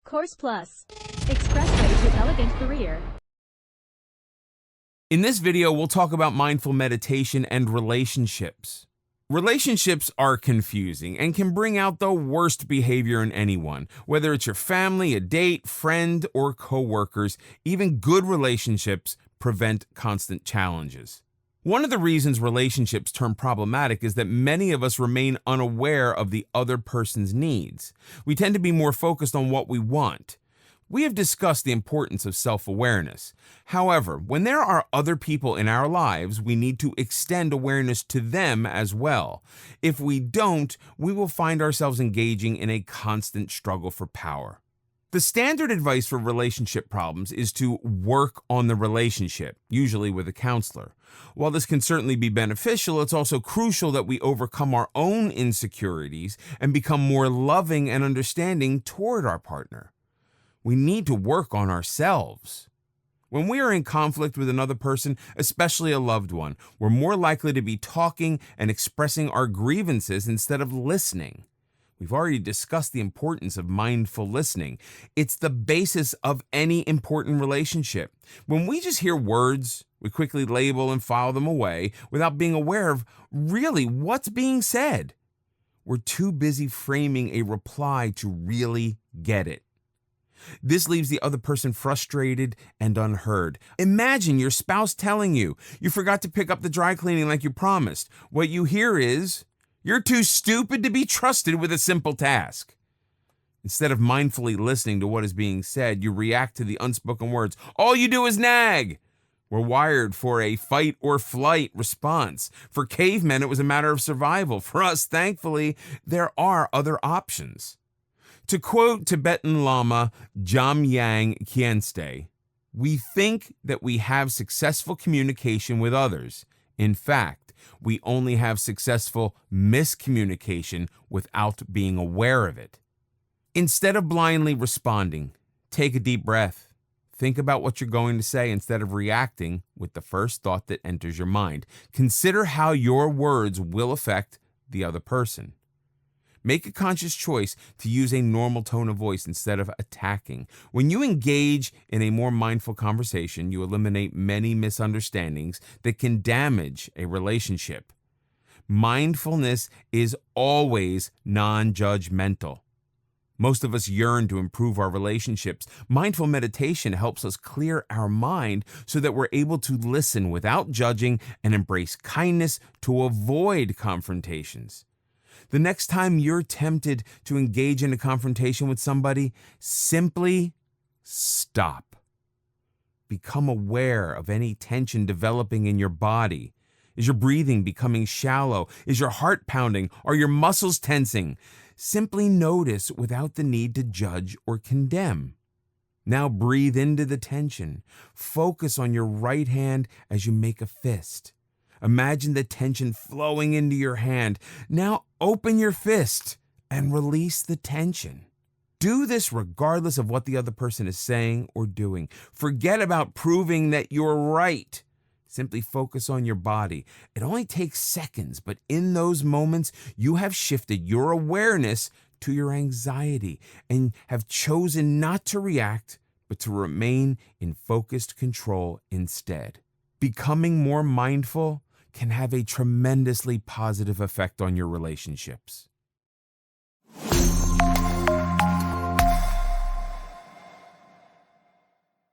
Course Plus. Expressway to elegant career. In this video, we'll talk about mindful meditation and relationships. Relationships are confusing and can bring out the worst behavior in anyone, whether it's your family, a date, friend, or coworkers. Even good relationships prevent constant challenges. One of the reasons relationships turn problematic is that many of us remain unaware of the other person's needs. We tend to be more focused on what we want. We have discussed the importance of self-awareness. However, when there are other people in our lives, we need to extend awareness to them as well. If we don't, we will find ourselves engaging in a constant struggle for power. The standard advice for relationship problems is to work on the relationship, usually with a counselor. While this can certainly be beneficial, it's also crucial that we overcome our own insecurities and become more loving and understanding toward our partner. We need to work on ourselves. When we are in conflict with another person, especially a loved one, we're more likely to be talking and expressing our grievances instead of listening. We've already discussed the importance of mindful listening. It's the basis of any important relationship. When we just hear words, we quickly label and file them away without being aware of really what's being said. We're too busy framing a reply to really get it. This leaves the other person frustrated and unheard. Imagine your spouse telling you forgot to pick up the dry cleaning like you promised. What you hear is, "You're too stupid to be trusted with a simple task." Instead of mindfully listening to what is being said, you react to the unspoken words. All you do is nag. We're wired for a fight or flight response. For cavemen, it was a matter of survival. For us, thankfully, there are other options. To quote Tibetan Lama Jamyang Khyentse, we think that we have successful communication with others. In fact, we only have successful miscommunication without being aware of it. Instead of blindly responding, take a deep breath. Think about what you're going to say instead of reacting with the first thought that enters your mind. Consider how your words will affect the other person. Make a conscious choice to use a normal tone of voice instead of attacking. When you engage in a more mindful conversation, you eliminate many misunderstandings that can damage a relationship. Mindfulness is always non-judgmental. Most of us yearn to improve our relationships. Mindful meditation helps us clear our mind so that we're able to listen without judging and embrace kindness to avoid confrontations. The next time you're tempted to engage in a confrontation with somebody, simply stop. Become aware of any tension developing in your body. Is your breathing becoming shallow? Is your heart pounding? Are your muscles tensing? Simply notice without the need to judge or condemn. Now breathe into the tension. Focus on your right hand as you make a fist. Imagine the tension flowing into your hand. Now open your fist and release the tension. Do this regardless of what the other person is saying or doing. Forget about proving that you're right. Simply focus on your body. It only takes seconds, but in those moments, you have shifted your awareness to your anxiety and have chosen not to react, but to remain in focused control instead. Becoming more mindful can have a tremendously positive effect on your relationships.